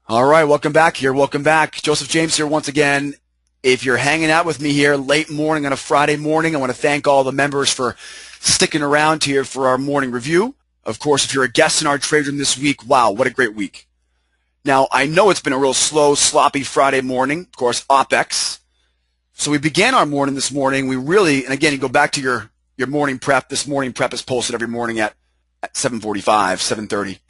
All right, welcome back here. Welcome back. Joseph James here once again. If you're hanging out with me here late morning on a Friday morning, I want to thank all the members for sticking around here for our morning review. Of course, if you're a guest in our trade room this week, wow, what a great week. Now, I know it's been a real slow, sloppy Friday morning, of course, OPEX. So we began our morning this morning. We really, and again, you go back to your morning prep. This morning prep is posted every morning at 7:45, 7:30.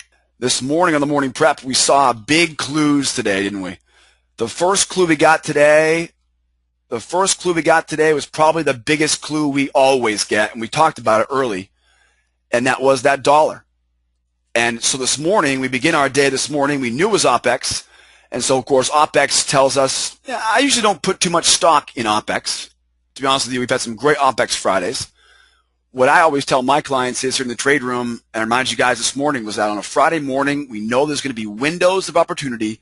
This morning on the morning prep, we saw big clues today, didn't we? The first clue we got today was probably the biggest clue we always get, and we talked about it early, and that was that dollar. And so this morning, we begin our day this morning. We knew it was OPEX, and so, of course, OPEX tells us, I usually don't put too much stock in OPEX. To be honest with you, we've had some great OPEX Fridays. What I always tell my clients is here in the trade room, and I remind you guys this morning, was that on a Friday morning, we know there's going to be windows of opportunity.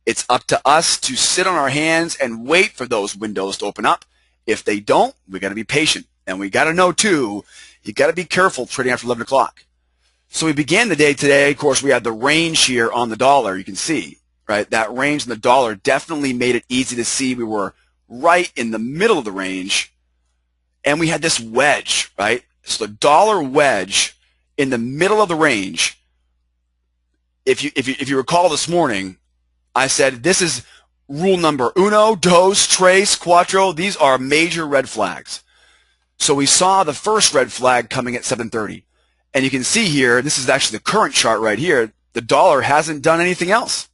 It's up to us to sit on our hands and wait for those windows to open up. If they don't, we got to be patient. And we got to know, too, you got to be careful trading after 11 o'clock. So we began the day today. Of course, we had the range here on the dollar. You can see, right? That range in the dollar definitely made it easy to see. We were right in the middle of the range. And we had this wedge, right? So the dollar wedge in the middle of the range. If you recall this morning, I said this is rule number uno, dos, tres, cuatro. These are major red flags. So we saw the first red flag coming at 7:30. And you can see here, this is actually the current chart right here, the dollar hasn't done anything else.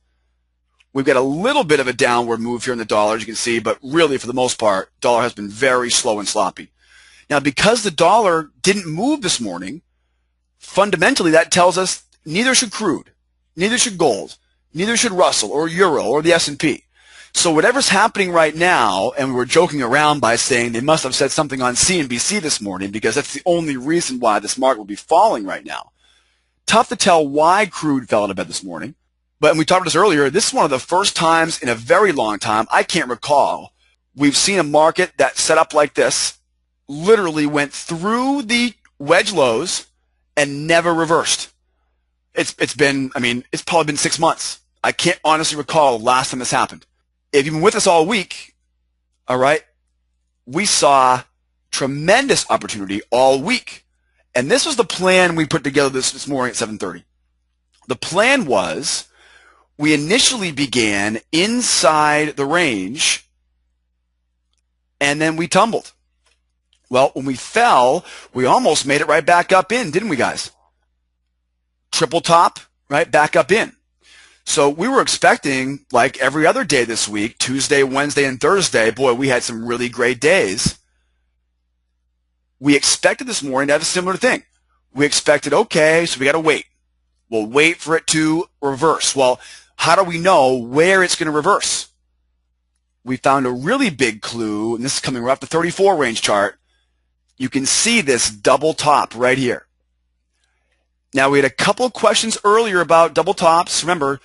We've got a little bit of a downward move here in the dollar, as you can see, but really for the most part, dollar has been very slow and sloppy. Now, because the dollar didn't move this morning, fundamentally that tells us neither should crude, neither should gold, neither should Russell or Euro or the S&P. So whatever's happening right now, and we're joking around by saying they must have said something on CNBC this morning because that's the only reason why this market will be falling right now. Tough to tell why crude fell out of bed this morning. But and we talked about this earlier, this is one of the first times in a very long time, I can't recall, we've seen a market that set up like this, literally went through the wedge lows and never reversed. It's probably been 6 months. I can't honestly recall the last time this happened. If you've been with us all week, all right, we saw tremendous opportunity all week. And this was the plan we put together this morning at 7:30. The plan was we initially began inside the range and then we tumbled. Well, when we fell, we almost made it right back up in, didn't we, guys? Triple top, right, back up in. So we were expecting, like every other day this week, Tuesday, Wednesday, and Thursday, boy, we had some really great days. We expected this morning to have a similar thing. We expected, okay, so we got to wait. We'll wait for it to reverse. Well, how do we know where it's going to reverse? We found a really big clue, and this is coming right off the 34 range chart. You can see this double top right here. Now, we had a couple of questions earlier about double tops. Remember,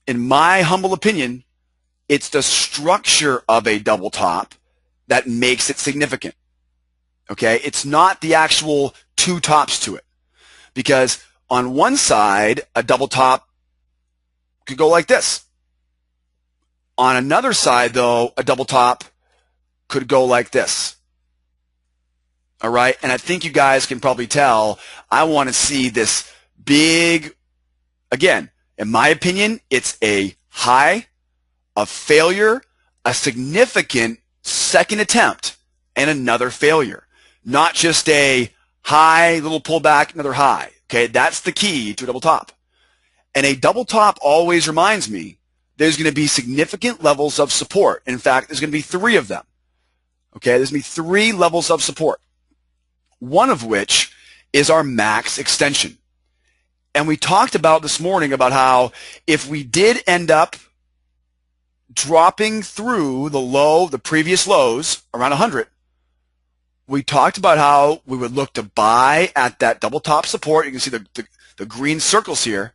in my humble opinion, it's the structure of a double top that makes it significant. Okay? It's not the actual two tops to it. Because on one side, a double top could go like this. On another side, though, a double top could go like this. All right, and I think you guys can probably tell I want to see this big, again, in my opinion, it's a high, a failure, a significant second attempt, and another failure. Not just a high, little pullback, another high. Okay, that's the key to a double top. And a double top always reminds me there's going to be significant levels of support. In fact, there's going to be 3 of them. Okay, there's going to be 3 levels of support. One of which is our max extension. And we talked about this morning about how if we did end up dropping through the previous lows around 100, we talked about how we would look to buy at that double top support. You can see the green circles here.